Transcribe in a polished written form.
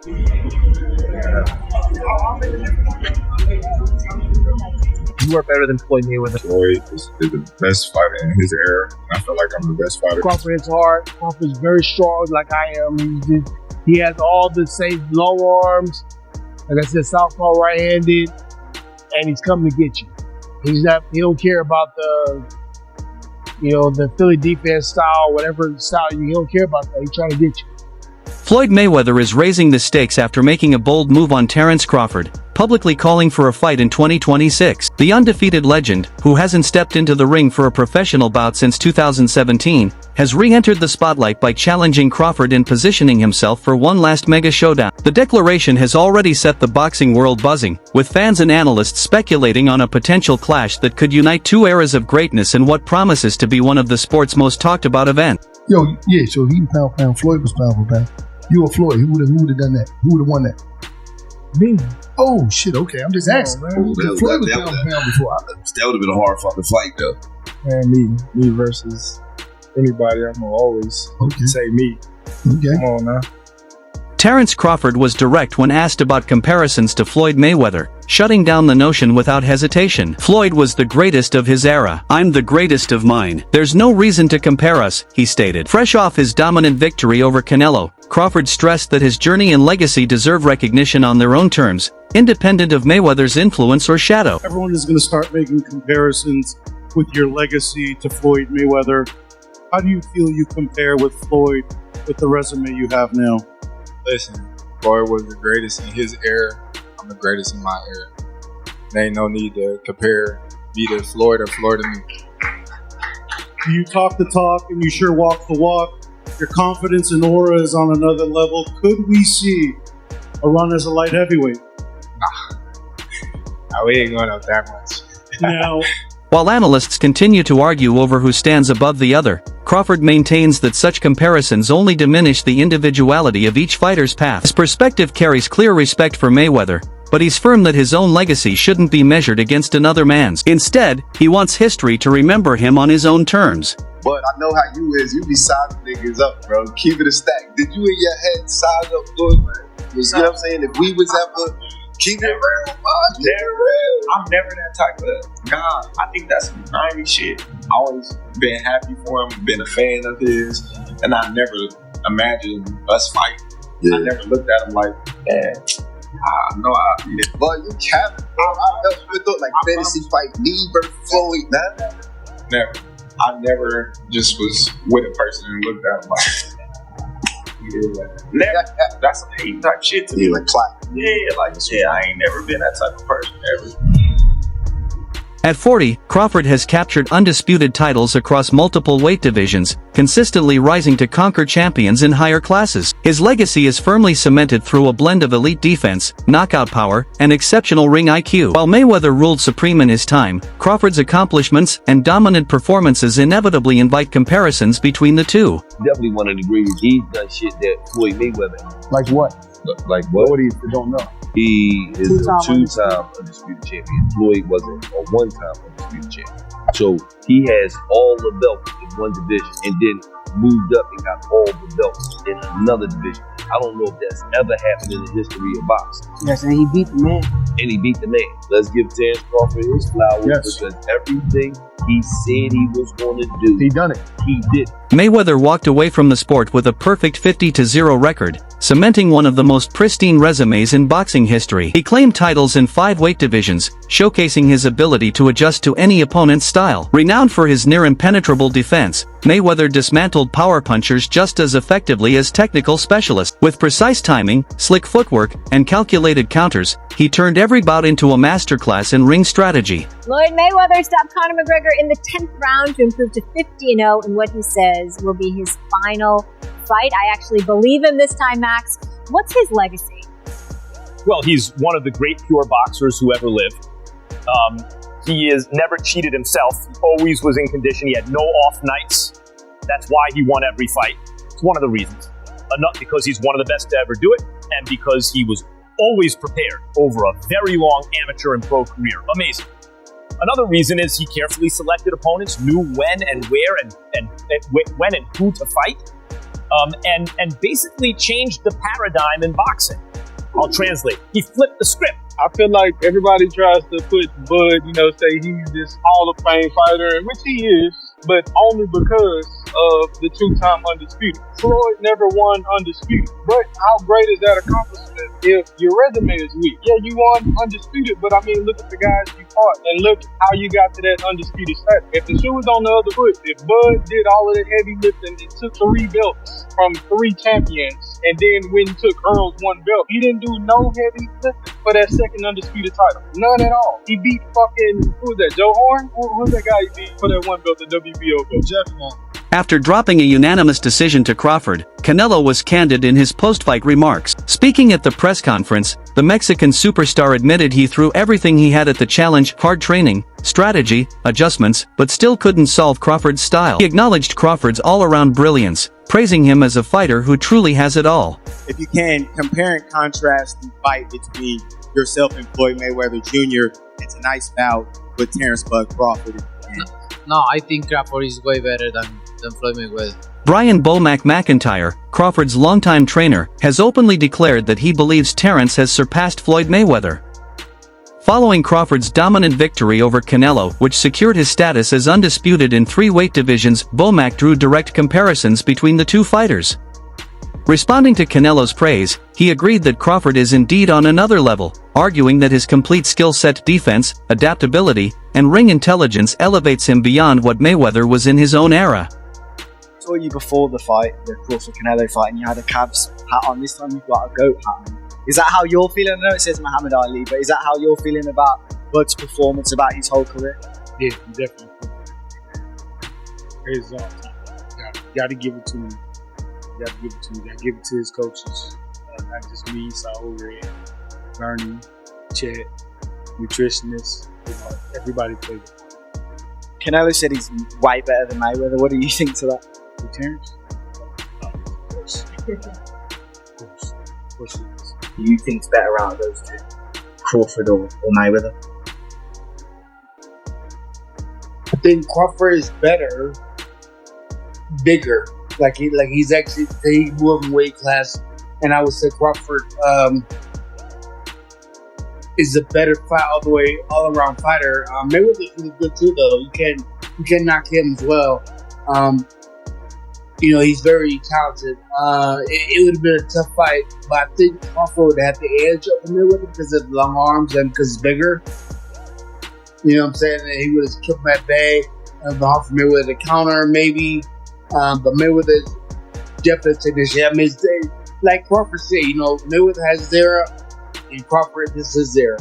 You are better than Floyd Mayweather. Floyd is the best fighter in his era. I feel like I'm the best fighter. Crawford hits hard. Crawford's very strong, like I am. He has all the same long arms. Like I said, southpaw, right-handed, and he's coming to get you. He don't care about the Philly defense style, whatever style. He don't care about that. He's trying to get you. Floyd Mayweather is raising the stakes after making a bold move on Terence Crawford, publicly calling for a fight in 2026. The undefeated legend, who hasn't stepped into the ring for a professional bout since 2017, has re-entered the spotlight by challenging Crawford and positioning himself for one last mega showdown. The declaration has already set the boxing world buzzing, with fans and analysts speculating on a potential clash that could unite two eras of greatness in what promises to be one of the sport's most talked about events. So he pound for pound. Floyd was pound for pound. You or Floyd, who would have done that? Who would have won that? Me. Oh shit! Okay, I'm just asking. Floyd was pound for pound before. That would have been a hard fucking fight, though. Man, me versus anybody. I'm gonna always say me. Okay. Come on now. Terence Crawford was direct when asked about comparisons to Floyd Mayweather, shutting down the notion without hesitation. Floyd was the greatest of his era. I'm the greatest of mine. There's no reason to compare us, he stated. Fresh off his dominant victory over Canelo, Crawford stressed that his journey and legacy deserve recognition on their own terms, independent of Mayweather's influence or shadow. Everyone is going to start making comparisons with your legacy to Floyd Mayweather. How do you feel you compare with Floyd with the resume you have now? Listen, Floyd was the greatest in his era. I'm the greatest in my era. There ain't no need to compare me to Floyd or Floyd to me. You talk the talk and you sure walk the walk. Your confidence and aura is on another level. Could we see a run as a light heavyweight? Nah, we ain't going up that much. Now, while analysts continue to argue over who stands above the other, Crawford maintains that such comparisons only diminish the individuality of each fighter's path. His perspective carries clear respect for Mayweather, but he's firm that his own legacy shouldn't be measured against another man's. Instead, he wants history to remember him on his own terms. But I know how you is. You be sizing niggas up, bro. Keep it a stack. Did you in your head size up Floyd? You know what I'm saying? If we was ever keep it real, I'm never that type of guy. I think that's some grimy shit. Always been happy for him, been a fan of his, and I never imagined us fighting. Yeah. I never looked at him like, man, I know I'll be there. But you capping, bro. I never thought like fantasy fight me versus Floyd. Never. I never just was with a person and looked at him like, never. That's some hate type shit to me. Like clap. I ain't never been that type of person ever. At 40, Crawford has captured undisputed titles across multiple weight divisions, consistently rising to conquer champions in higher classes. His legacy is firmly cemented through a blend of elite defense, knockout power, and exceptional ring IQ. While Mayweather ruled supreme in his time, Crawford's accomplishments and dominant performances inevitably invite comparisons between the two. Definitely want to agree with he's done shit that Floyd Mayweather. Like what? Like what? What do you don't know? He is a two-time undisputed champion. Floyd wasn't a one-time undisputed champion. So he has all the belts in one division and then moved up and got all the belts in another division. I don't know if that's ever happened in the history of boxing. Yes, and he beat the man. And he beat the man. Let's give Terence Crawford his flowers because everything he said he was going to do, he done it. He did. Mayweather walked away from the sport with a perfect 50-0 record, cementing one of the most pristine resumes in boxing history. He claimed titles in 5 weight divisions, showcasing his ability to adjust to any opponent's style. Renowned for his near-impenetrable defense, Mayweather dismantled power punchers just as effectively as technical specialists. With precise timing, slick footwork, and calculated counters, he turned every bout into a masterclass in ring strategy. Floyd Mayweather stopped Conor McGregor in the 10th round to improve to 50-0 in what he says will be his final fight. I actually believe him this time, Max. What's his legacy? Well, he's one of the great pure boxers who ever lived. He has never cheated himself. He always was in condition. He had no off nights. That's why he won every fight. It's one of the reasons. Not because he's one of the best to ever do it, and because he was always prepared over a very long amateur and pro career. Amazing. Another reason is he carefully selected opponents, knew when and where and when and who to fight, and basically changed the paradigm in boxing. I'll translate. He flipped the script. I feel like everybody tries to put Bud, say he's this Hall of Fame fighter, which he is, but only because of the two-time undisputed. Floyd never won undisputed. But how great is that accomplishment if your resume is weak? Yeah, you won undisputed, but look at the guys you fought and look how you got to that undisputed status. If the shoe was on the other foot, if Bud did all of that heavy lifting and took 3 belts from 3 champions, and then when he took Earl's 1 belt, he didn't do no heavy lifting for that second undisputed title. None at all. He beat who was that, Joe Horn? Who's that guy he beat for that 1 belt, the WBO belt? Jeff Horn. After dropping a unanimous decision to Crawford, Canelo was candid in his post-fight remarks. Speaking at the press conference, the Mexican superstar admitted he threw everything he had at the challenge: hard training, strategy, adjustments, but still couldn't solve Crawford's style. He acknowledged Crawford's all-around brilliance, praising him as a fighter who truly has it all. If you can compare and contrast the fight between yourself and Floyd Mayweather Jr., it's a nice bout with Terrence Bud Crawford. No, I think Crawford is way better than Floyd Mayweather. Brian Bomac McIntyre, Crawford's longtime trainer, has openly declared that he believes Terrence has surpassed Floyd Mayweather. Following Crawford's dominant victory over Canelo, which secured his status as undisputed in 3 weight divisions, Bomac drew direct comparisons between the two fighters. Responding to Canelo's praise, he agreed that Crawford is indeed on another level, arguing that his complete skill set, defense, adaptability, and ring intelligence elevates him beyond what Mayweather was in his own era. I saw you before the fight, the Crawford Canelo fight, and you had a Cavs hat on. This time you've got a GOAT hat on. Is that how you're feeling? I know it says Muhammad Ali, but is that how you're feeling about Bud's performance, about his whole career? Yeah, definitely. It's all time. Got to give it to him. Got to give it to him. Got to give it to his coaches. Not just me, Saul Red, Bernie, Chet, nutritionists. Everybody played it. Canelo said he's way better than Mayweather. What do you think to that? With Terrence? Of course. Of course he is. Do you think it's better out of those two? Crawford or Mayweather? I think Crawford is better, bigger. He's actually he moved in weight class, and I would say Crawford is a better fight all around fighter. Mayweather's really good too, though. You can knock him as well. He's very talented. It would have been a tough fight, but I think Crawford would have the edge over Mayweather because of the long arms and because he's bigger. You know what I'm saying? And he would have kept him at bay and offered Mayweather to counter, maybe. But Mayweather's definitely technician. Like Crawford said, Mayweather has his era, and Crawford, this is his era.